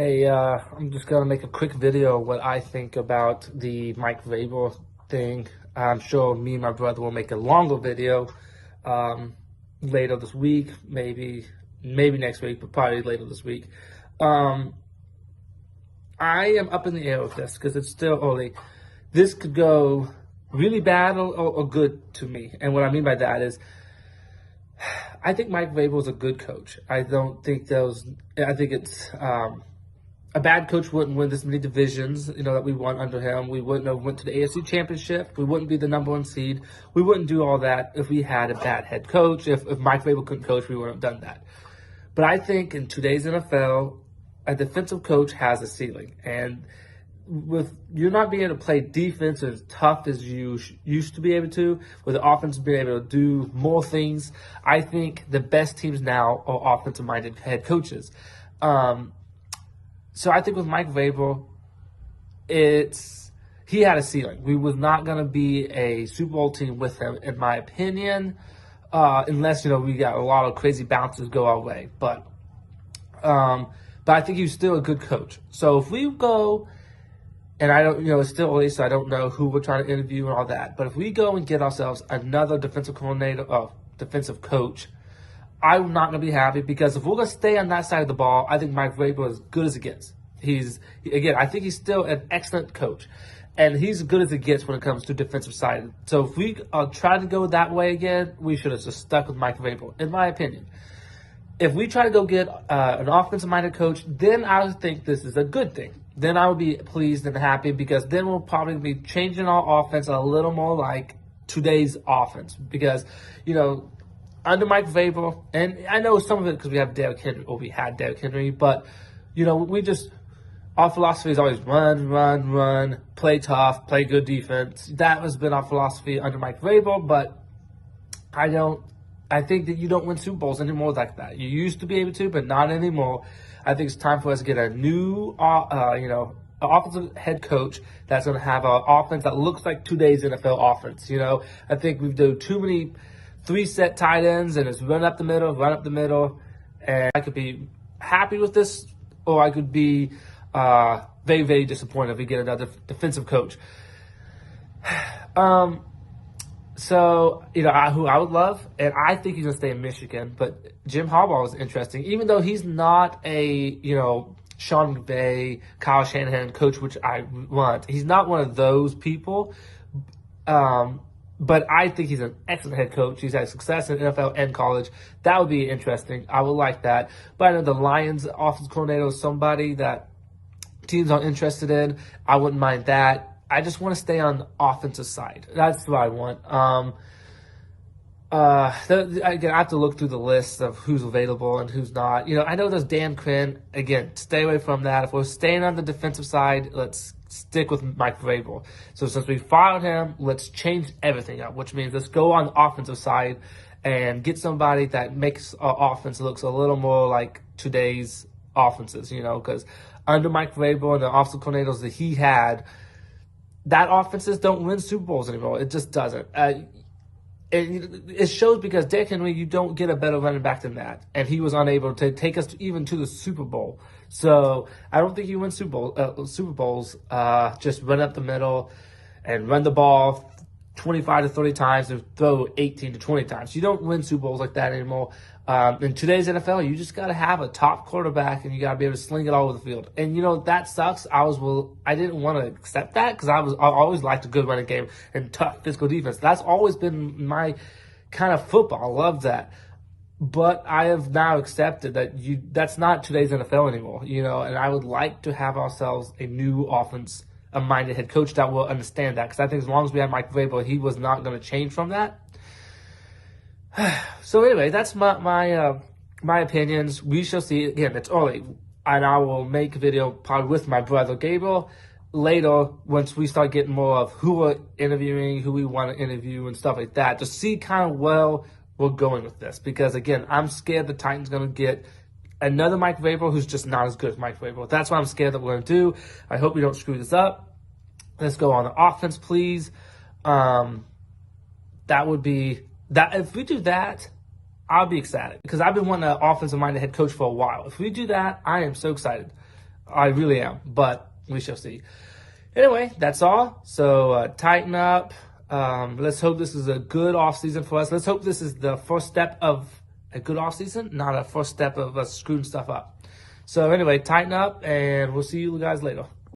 Hey, I'm just gonna make a quick video of what I think about the Mike Vrabel thing. I'm sure me and my brother will make a longer video later this week, maybe next week, but probably later this week. Um, I am up in the air with this because it's still early. This could go really bad or good to me, and what I mean by that is, I think Mike Vrabel is a good coach. I don't think those. I think it's. A bad coach wouldn't win this many divisions, that we won under him. We wouldn't have went to the AFC Championship. We wouldn't be the #1 seed. We wouldn't do all that if we had a bad head coach. If Mike Vrabel couldn't coach, we wouldn't have done that. But I think in today's NFL, a defensive coach has a ceiling. And with you're not being able to play defense as tough as you used to be able to, with the offense being able to do more things, I think the best teams now are offensive-minded head coaches. So I think with Mike Vrabel, he had a ceiling. We was not going to be a Super Bowl team with him, in my opinion, unless we got a lot of crazy bounces go our way. But I think he's still a good coach. So if we go, and I don't, it's still early, so I don't know who we're trying to interview and all that. But if we go and get ourselves another defensive coach, I'm not going to be happy, because if we're going to stay on that side of the ball, I think Mike Vrabel is as good as it gets. I think he's still an excellent coach, and he's as good as it gets when it comes to defensive side. So if we try to go that way again, we should have just stuck with Mike Vrabel, in my opinion. If we try to go get an offensive-minded coach, then I would think this is a good thing. Then I would be pleased and happy, because then we'll probably be changing our offense a little more like today's offense. Because, under Mike Vrabel, and I know some of it because we had Derrick Henry, but, our philosophy is always run, play tough, play good defense. That has been our philosophy under Mike Vrabel, but I think that you don't win Super Bowls anymore like that. You used to be able to, but not anymore. I think it's time for us to get a new, offensive head coach that's going to have an offense that looks like today's NFL offense. I think we've done too many 3-set tight ends, and it's run up the middle, and I could be happy with this, or I could be very, very disappointed if we get another defensive coach. So, who I would love, and I think he's going to stay in Michigan, but Jim Harbaugh is interesting, even though he's not a, Sean McVay, Kyle Shanahan coach, which I want. He's not one of those people. But I think he's an excellent head coach. He's had success in NFL and college. That would be interesting. I would like that. But I know the Lions offensive coordinator is somebody that teams are interested in. I wouldn't mind that. I just want to stay on the offensive side. That's what I want. Again, I have to look through the list of who's available and who's not. I know there's Dan Quinn. Again, stay away from that. If we're staying on the defensive side, let's stick with Mike Vrabel. So since we fired him, let's change everything up, which means let's go on the offensive side and get somebody that makes our offense looks a little more like today's offenses, because under Mike Vrabel and the offensive coordinators that he had, that offenses don't win Super Bowls anymore. It just doesn't. It shows because Derrick Henry, you don't get a better running back than that. And he was unable to take us even to the Super Bowl. So I don't think you win Super Bowls just run up the middle and run the ball 25 to 30 times and throw 18 to 20 times. You don't win Super Bowls like that anymore. In today's NFL, you just got to have a top quarterback, and you got to be able to sling it all over the field. And, that sucks. I didn't want to accept that, because I always liked a good running game and tough physical defense. That's always been my kind of football. I love that. But I have now accepted that that's not today's NFL anymore, and I would like to have ourselves a new offense-minded head coach that will understand that, because I think as long as we have Mike Vrabel, he was not going to change from that. So anyway, that's my opinions. We shall see. Again, it's early, and I will make a video probably with my brother Gabriel later once we start getting more of who we're interviewing, who we want to interview, and stuff like that, to see kind of where we're going with this. Because again, I'm scared the Titans going to get another Mike Vrabel who's just not as good as Mike Vrabel. That's what I'm scared that we're going to do. I hope we don't screw this up. Let's go on the offense, please. That would be that. If we do that, I'll be excited, because I've been wanting an offensive-minded head coach for a while. If we do that, I am so excited. I really am, but we shall see. Anyway, that's all. So tighten up. Let's hope this is a good offseason for us. Let's hope this is the first step of a good offseason, not a first step of us screwing stuff up. So anyway, tighten up, and we'll see you guys later.